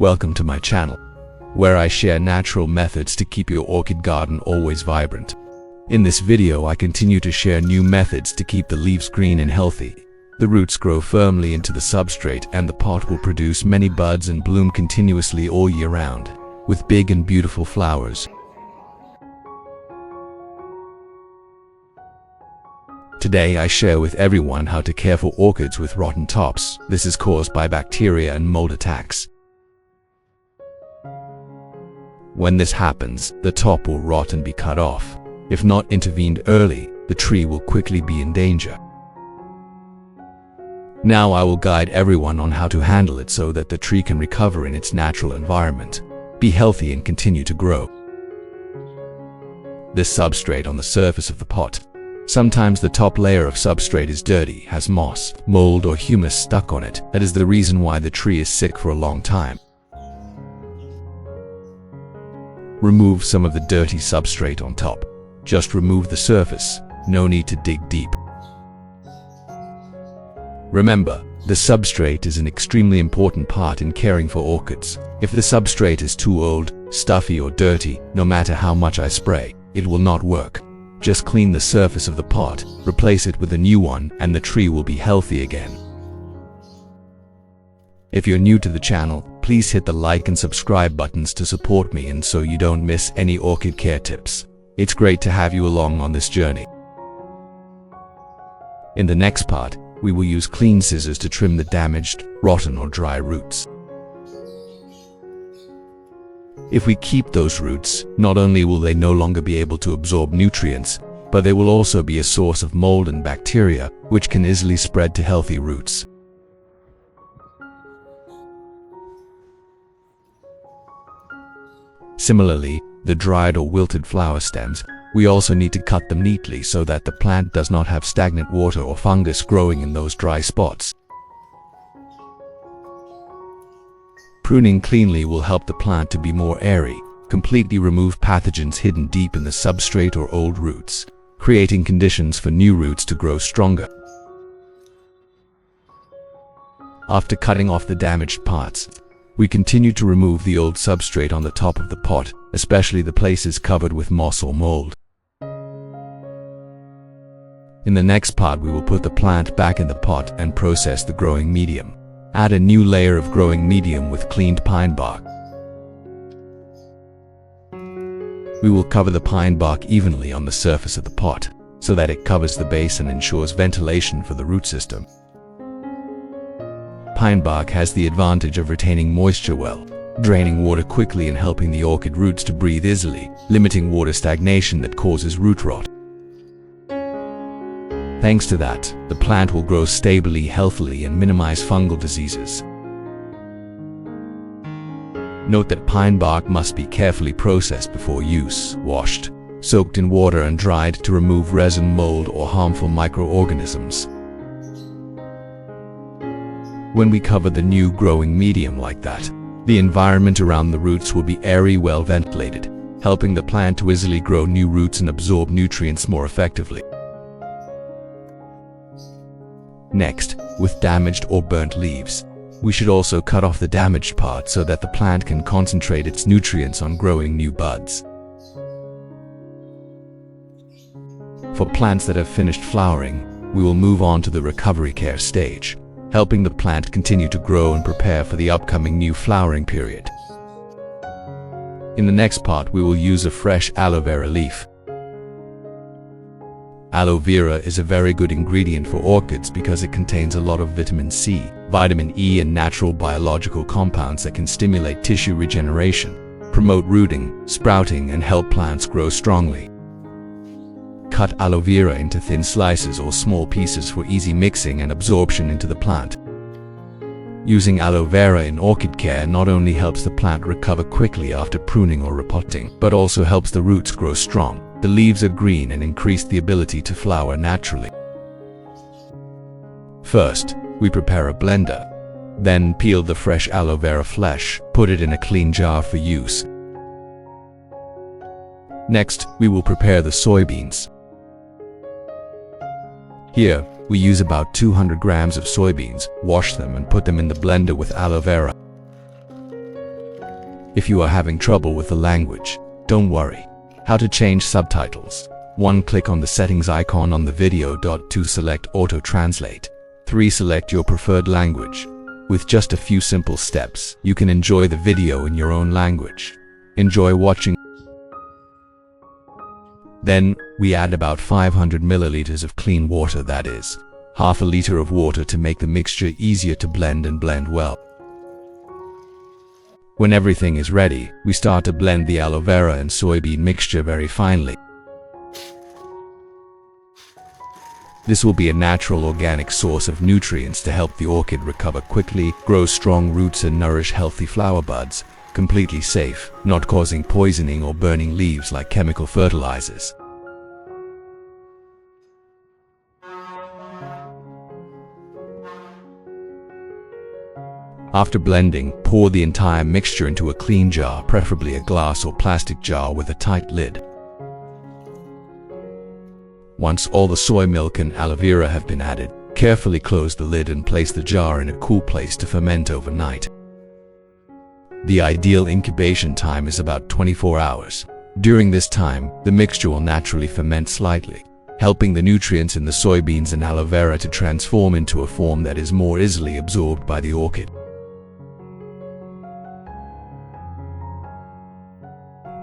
Welcome to my channel, where I share natural methods to keep your orchid garden always vibrant. In this video, I continue to share new methods to keep the leaves green and healthy. The roots grow firmly into the substrate and the pot will produce many buds and bloom continuously all year round, with big and beautiful flowers. Today I share with everyone how to care for orchids with rotten tops. This is caused by bacteria and mold attacks. When this happens, the top will rot and be cut off. If not intervened early, the tree will quickly be in danger. Now I will guide everyone on how to handle it so that the tree can recover in its natural environment, be healthy and continue to grow. This substrate on the surface of the pot. Sometimes the top layer of substrate is dirty, has moss, mold or humus stuck on it. That is the reason why the tree is sick for a long time. Remove some of the dirty substrate on top. Just remove the surface, no need to dig deep. Remember, the substrate is an extremely important part in caring for orchids. If the substrate is too old, stuffy or dirty, no matter how much I spray, it will not work. Just clean the surface of the pot, replace it with a new one, and the tree will be healthy again. If you're new to the channel, please hit the like and subscribe buttons to support me and so you don't miss any orchid care tips. It's great to have you along on this journey. In the next part, we will use clean scissors to trim the damaged, rotten or dry roots. If we keep those roots, not only will they no longer be able to absorb nutrients, but they will also be a source of mold and bacteria, which can easily spread to healthy roots. Similarly, the dried or wilted flower stems, we also need to cut them neatly so that the plant does not have stagnant water or fungus growing in those dry spots. Pruning cleanly will help the plant to be more airy, completely remove pathogens hidden deep in the substrate or old roots, creating conditions for new roots to grow stronger. After cutting off the damaged parts, we continue to remove the old substrate on the top of the pot, especially the places covered with moss or mold. In the next part, we will put the plant back in the pot and process the growing medium. Add a new layer of growing medium with cleaned pine bark. We will cover the pine bark evenly on the surface of the pot, so that it covers the base and ensures ventilation for the root system. Pine bark has the advantage of retaining moisture well, draining water quickly and helping the orchid roots to breathe easily, limiting water stagnation that causes root rot. Thanks to that, the plant will grow stably, healthily, and minimize fungal diseases. Note that pine bark must be carefully processed before use, washed, soaked in water and dried to remove resin, mold, or harmful microorganisms. When we cover the new growing medium like that, the environment around the roots will be airy, well ventilated, helping the plant to easily grow new roots and absorb nutrients more effectively. Next, with damaged or burnt leaves, we should also cut off the damaged part so that the plant can concentrate its nutrients on growing new buds. For plants that have finished flowering, we will move on to the recovery care stage, helping the plant continue to grow and prepare for the upcoming new flowering period. In the next part, we will use a fresh aloe vera leaf. Aloe vera is a very good ingredient for orchids because it contains a lot of vitamin C, vitamin E and natural biological compounds that can stimulate tissue regeneration, promote rooting, sprouting and help plants grow strongly. Cut aloe vera into thin slices or small pieces for easy mixing and absorption into the plant. Using aloe vera in orchid care not only helps the plant recover quickly after pruning or repotting, but also helps the roots grow strong. The leaves are green and increase the ability to flower naturally. First, we prepare a blender. Then peel the fresh aloe vera flesh, put it in a clean jar for use. Next, we will prepare the soybeans. Here, we use about 200 grams of soybeans, wash them and put them in the blender with aloe vera. If you are having trouble with the language, don't worry. How to change subtitles. 1. Click on the settings icon on the video. 2. Select Auto Translate. 3. Select your preferred language. With just a few simple steps, you can enjoy the video in your own language. Enjoy watching. Then, we add about 500 milliliters of clean water, that is, half a liter of water, to make the mixture easier to blend and blend well. When everything is ready, we start to blend the aloe vera and soybean mixture very finely. This will be a natural organic source of nutrients to help the orchid recover quickly, grow strong roots and nourish healthy flower buds. Completely safe, not causing poisoning or burning leaves like chemical fertilizers. After blending, pour the entire mixture into a clean jar, preferably a glass or plastic jar with a tight lid. Once all the soy milk and aloe vera have been added, carefully close the lid and place the jar in a cool place to ferment overnight. The ideal incubation time is about 24 hours. During this time, the mixture will naturally ferment slightly, helping the nutrients in the soybeans and aloe vera to transform into a form that is more easily absorbed by the orchid.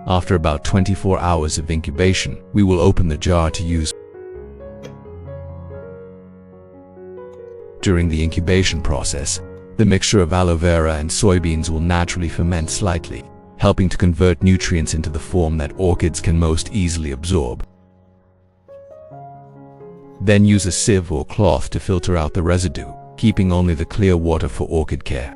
After about 24 hours of incubation, we will open the jar to use. During the incubation process, the mixture of aloe vera and soybeans will naturally ferment slightly, helping to convert nutrients into the form that orchids can most easily absorb. Then use a sieve or cloth to filter out the residue, keeping only the clear water for orchid care.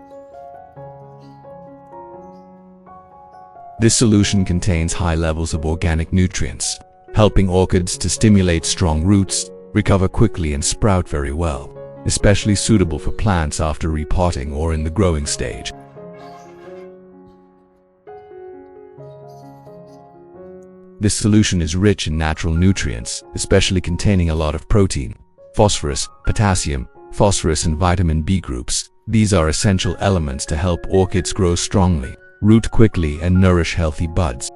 This solution contains high levels of organic nutrients, helping orchids to stimulate strong roots, recover quickly and sprout very well, especially suitable for plants after repotting or in the growing stage. This solution is rich in natural nutrients, especially containing a lot of protein, phosphorus, potassium, and vitamin B groups. These are essential elements to help orchids grow strongly, root quickly and nourish healthy buds.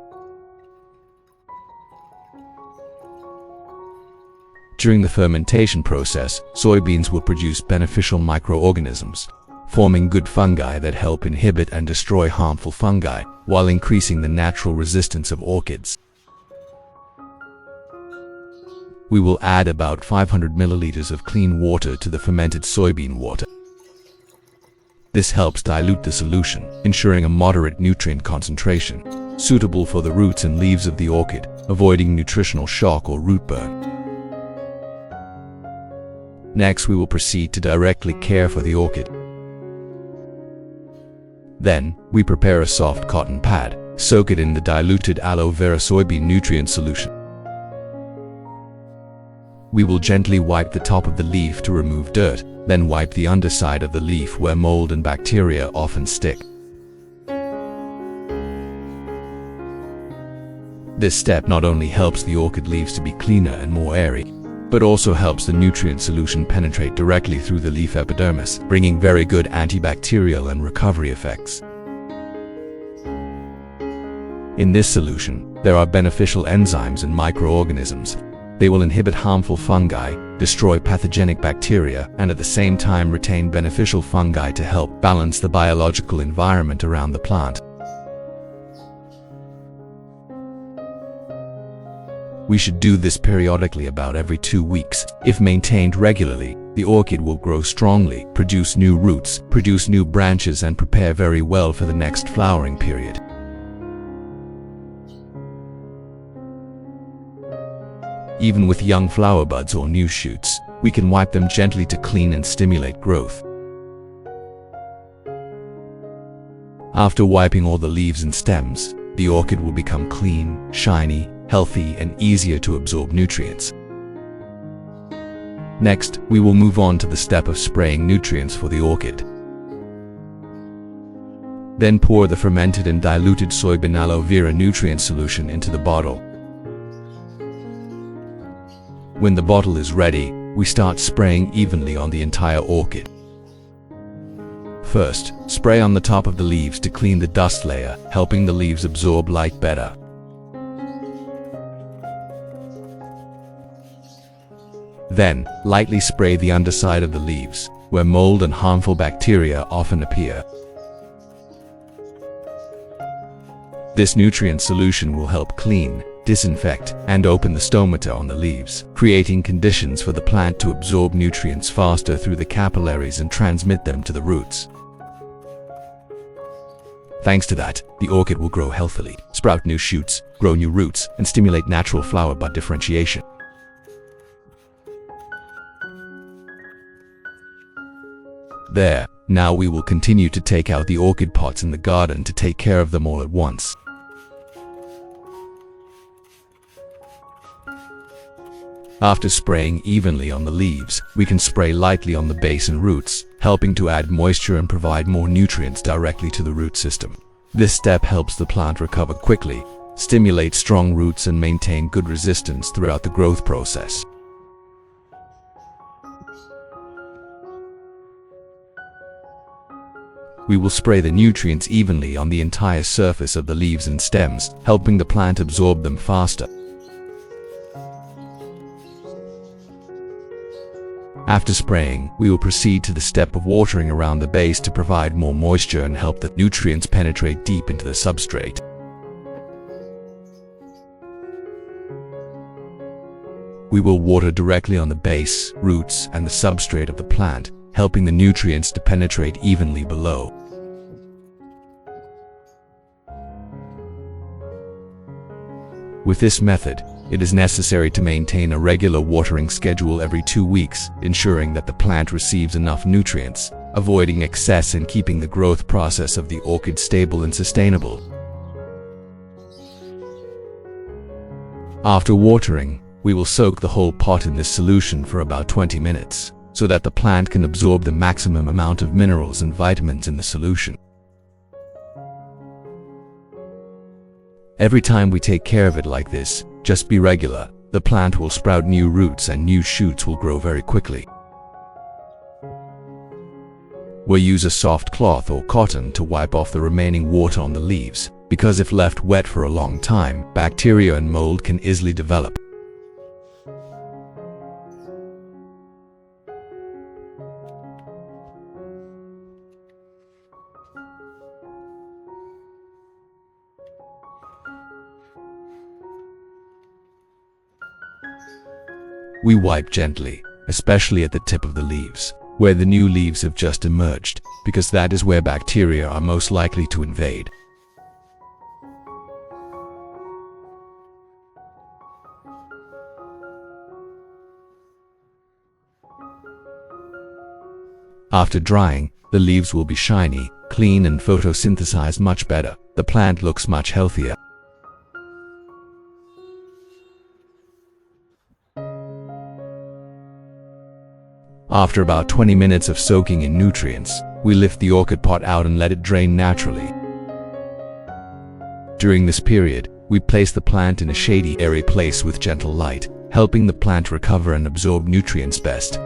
During the fermentation process, soybeans will produce beneficial microorganisms, forming good fungi that help inhibit and destroy harmful fungi, while increasing the natural resistance of orchids. We will add about 500 milliliters of clean water to the fermented soybean water. This helps dilute the solution, ensuring a moderate nutrient concentration, suitable for the roots and leaves of the orchid, avoiding nutritional shock or root burn. Next, we will proceed to directly care for the orchid. Then, we prepare a soft cotton pad, soak it in the diluted aloe vera soybean nutrient solution. We will gently wipe the top of the leaf to remove dirt, then wipe the underside of the leaf where mold and bacteria often stick. This step not only helps the orchid leaves to be cleaner and more airy, but also helps the nutrient solution penetrate directly through the leaf epidermis, bringing very good antibacterial and recovery effects. In this solution, there are beneficial enzymes and microorganisms. They will inhibit harmful fungi, destroy pathogenic bacteria, and at the same time retain beneficial fungi to help balance the biological environment around the plant. We should do this periodically, about every 2 weeks. If maintained regularly, the orchid will grow strongly, produce new roots, produce new branches, and prepare very well for the next flowering period. Even with young flower buds or new shoots, we can wipe them gently to clean and stimulate growth. After wiping all the leaves and stems, the orchid will become clean, shiny, healthy, and easier to absorb nutrients. Next, we will move on to the step of spraying nutrients for the orchid. Then pour the fermented and diluted soybean aloe vera nutrient solution into the bottle. When the bottle is ready, we start spraying evenly on the entire orchid. First, spray on the top of the leaves to clean the dust layer, helping the leaves absorb light better. Then, lightly spray the underside of the leaves, where mold and harmful bacteria often appear. This nutrient solution will help clean, disinfect, and open the stomata on the leaves, creating conditions for the plant to absorb nutrients faster through the capillaries and transmit them to the roots. Thanks to that, the orchid will grow healthily, sprout new shoots, grow new roots, and stimulate natural flower bud differentiation. There, now we will continue to take out the orchid pots in the garden to take care of them all at once. After spraying evenly on the leaves, we can spray lightly on the base and roots, helping to add moisture and provide more nutrients directly to the root system. This step helps the plant recover quickly, stimulate strong roots, and maintain good resistance throughout the growth process. We will spray the nutrients evenly on the entire surface of the leaves and stems, helping the plant absorb them faster. After spraying, we will proceed to the step of watering around the base to provide more moisture and help the nutrients penetrate deep into the substrate. We will water directly on the base, roots, and the substrate of the plant, helping the nutrients to penetrate evenly below. With this method, it is necessary to maintain a regular watering schedule every 2 weeks, ensuring that the plant receives enough nutrients, avoiding excess and keeping the growth process of the orchid stable and sustainable. After watering, we will soak the whole pot in this solution for about 20 minutes, so that the plant can absorb the maximum amount of minerals and vitamins in the solution. Every time we take care of it like this, just be regular, the plant will sprout new roots and new shoots will grow very quickly. We'll use a soft cloth or cotton to wipe off the remaining water on the leaves, because if left wet for a long time, bacteria and mold can easily develop. We wipe gently, especially at the tip of the leaves, where the new leaves have just emerged, because that is where bacteria are most likely to invade. After drying, the leaves will be shiny, clean, and photosynthesize much better. The plant looks much healthier. After about 20 minutes of soaking in nutrients, we lift the orchid pot out and let it drain naturally. During this period, we place the plant in a shady, airy place with gentle light, helping the plant recover and absorb nutrients best.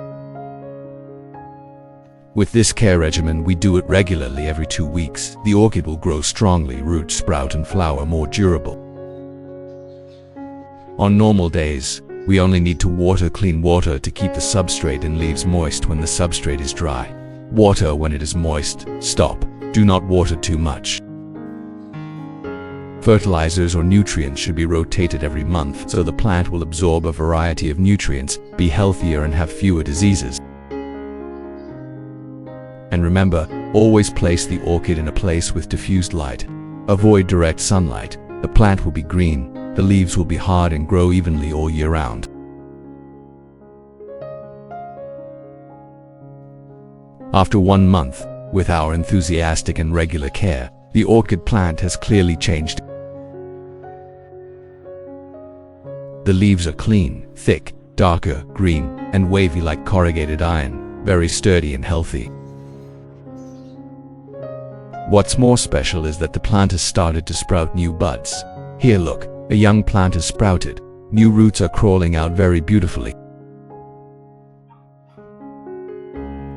With this care regimen, we do it regularly every 2 weeks. The orchid will grow strongly, root, sprout, and flower more durable. On normal days, we only need to water clean water to keep the substrate and leaves moist when the substrate is dry. Water when it is moist. Stop. Do not water too much. Fertilizers or nutrients should be rotated every month so the plant will absorb a variety of nutrients, be healthier, and have fewer diseases. And remember, always place the orchid in a place with diffused light. Avoid direct sunlight. The plant will be green, the leaves will be hard and grow evenly all year round. After 1 month, with our enthusiastic and regular care, the orchid plant has clearly changed. The leaves are clean, thick, darker, green, and wavy like corrugated iron, very sturdy and healthy. What's more special is that the plant has started to sprout new buds. Here, look, a young plant has sprouted. New roots are crawling out very beautifully.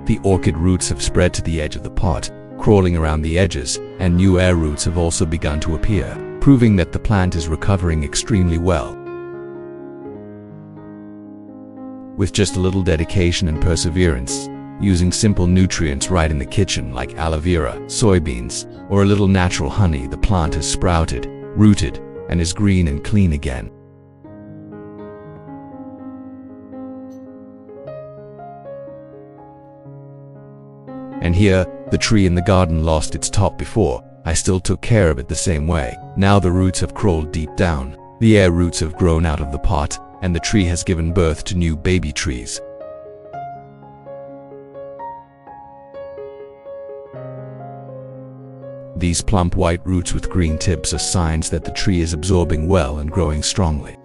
The orchid roots have spread to the edge of the pot, crawling around the edges, and new air roots have also begun to appear, proving that the plant is recovering extremely well. With just a little dedication and perseverance, using simple nutrients right in the kitchen like aloe vera, soybeans, or a little natural honey, the plant has sprouted, rooted, and is green and clean again. And here, the tree in the garden lost its top before. I still took care of it the same way. Now the roots have crawled deep down, the air roots have grown out of the pot, and the tree has given birth to new baby trees. These plump white roots with green tips are signs that the tree is absorbing well and growing strongly.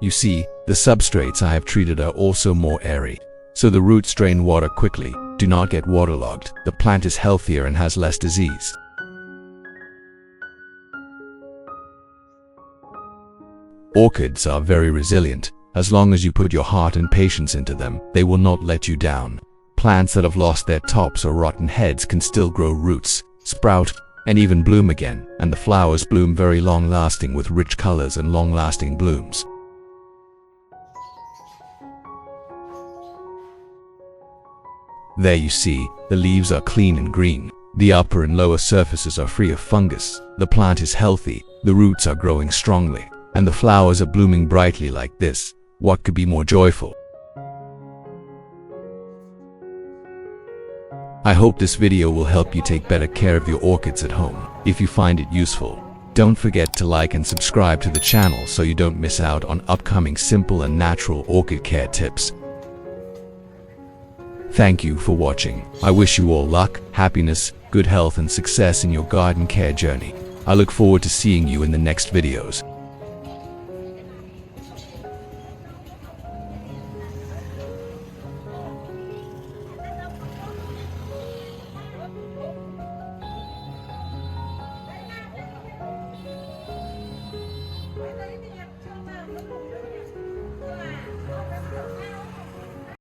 You see, the substrates I have treated are also more airy, so the roots drain water quickly, do not get waterlogged, the plant is healthier and has less disease. Orchids are very resilient. As long as you put your heart and patience into them, they will not let you down. Plants that have lost their tops or rotten heads can still grow roots, sprout, and even bloom again, and the flowers bloom very long-lasting with rich colors and long-lasting blooms. There you see, the leaves are clean and green, the upper and lower surfaces are free of fungus, the plant is healthy, the roots are growing strongly, and the flowers are blooming brightly like this. What could be more joyful? I hope this video will help you take better care of your orchids at home. If you find it useful, don't forget to like and subscribe to the channel so you don't miss out on upcoming simple and natural orchid care tips. Thank you for watching. I wish you all luck, happiness, good health and success in your garden care journey. I look forward to seeing you in the next videos.